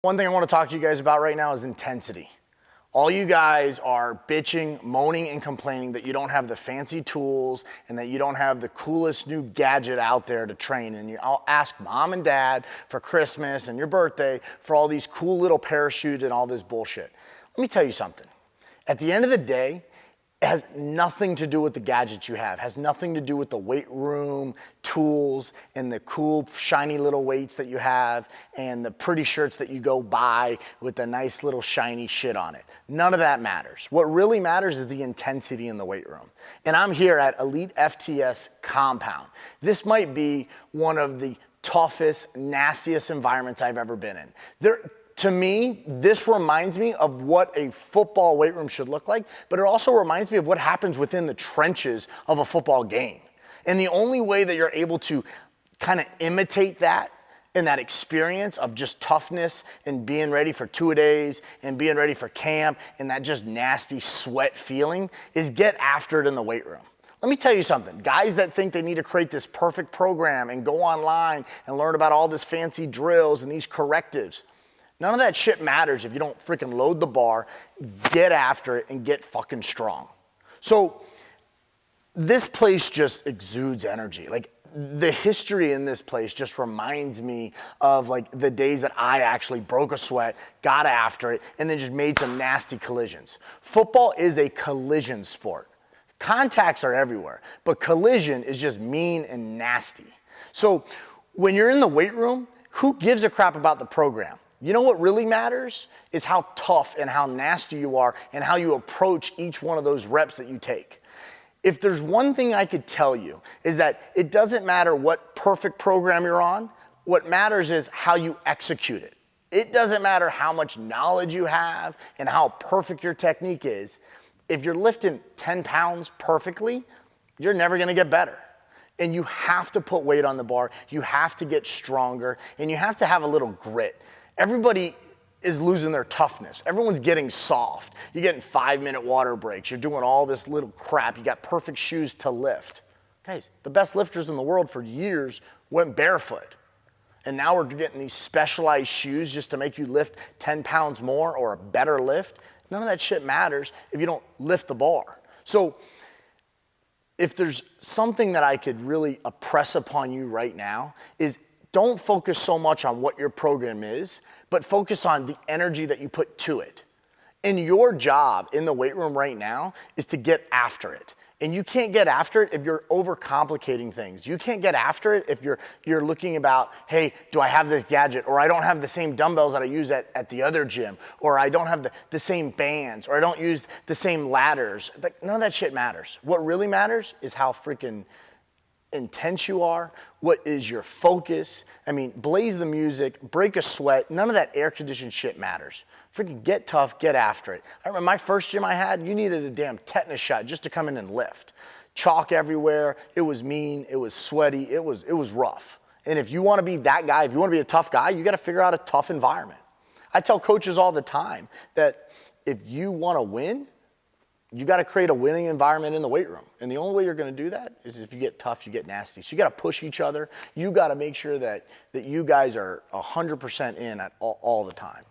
One thing I want to talk to you guys about right now is intensity. All you guys are bitching, moaning, and complaining that you don't have the fancy tools and that you don't have the coolest new gadget out there to train. And I'll ask mom and dad for Christmas and your birthday for all these cool little parachutes and all this bullshit. Let me tell you something. At the end of the day, it has nothing to do with the gadgets you have. It has nothing to do with the weight room tools and the cool shiny little weights that you have and the pretty shirts that you go buy with the nice little shiny shit on it. None of that matters. What really matters is the intensity in the weight room. And I'm here at Elite FTS Compound. This might be one of the toughest, nastiest environments I've ever been in. To me, this reminds me of what a football weight room should look like, but it also reminds me of what happens within the trenches of a football game. And the only way that you're able to kind of imitate that and that experience of just toughness and being ready for 2-a-days and being ready for camp and that just nasty sweat feeling is get after it in the weight room. Let me tell you something. Guys that think they need to create this perfect program and go online and learn about all this fancy drills and these correctives, none of that shit matters if you don't freaking load the bar, get after it, and get fucking strong. So this place just exudes energy. Like the history in this place just reminds me of like the days that I actually broke a sweat, got after it, and then just made some nasty collisions. Football is a collision sport. Contacts are everywhere, but collision is just mean and nasty. So when you're in the weight room, who gives a crap about the program? You know what really matters is how tough and how nasty you are and how you approach each one of those reps that you take. If there's one thing I could tell you is that it doesn't matter what perfect program you're on, what matters is how you execute it. It doesn't matter how much knowledge you have and how perfect your technique is. If you're lifting 10 pounds perfectly, you're never gonna get better. And you have to put weight on the bar, you have to get stronger, and you have to have a little grit. Everybody is losing their toughness. Everyone's getting soft. You're getting 5-minute water breaks. You're doing all this little crap. You got perfect shoes to lift. Guys, the best lifters in the world for years went barefoot. And now we're getting these specialized shoes just to make you lift 10 pounds more or a better lift. None of that shit matters if you don't lift the bar. So if there's something that I could really impress upon you right now is don't focus so much on what your program is, but focus on the energy that you put to it. And your job in the weight room right now is to get after it. And you can't get after it if you're overcomplicating things. You can't get after it if you're looking about, hey, do I have this gadget? Or I don't have the same dumbbells that I use at the other gym. Or I don't have the same bands. Or I don't use the same ladders. Like, none of that shit matters. What really matters is how freaking intense you are, what is your focus. I mean, blaze the music, break a sweat, none of that air-conditioned shit matters. Freaking get tough, get after it. I remember my first gym I had, you needed a damn tetanus shot just to come in and lift. Chalk everywhere, it was mean, it was sweaty, it was rough. And if you wanna be that guy, if you wanna be a tough guy, you gotta figure out a tough environment. I tell coaches all the time that if you wanna win, you got to create a winning environment in the weight room. And the only way you're going to do that is if you get tough, you get nasty. So you got to push each other. You got to make sure that you guys are 100% in at all the time.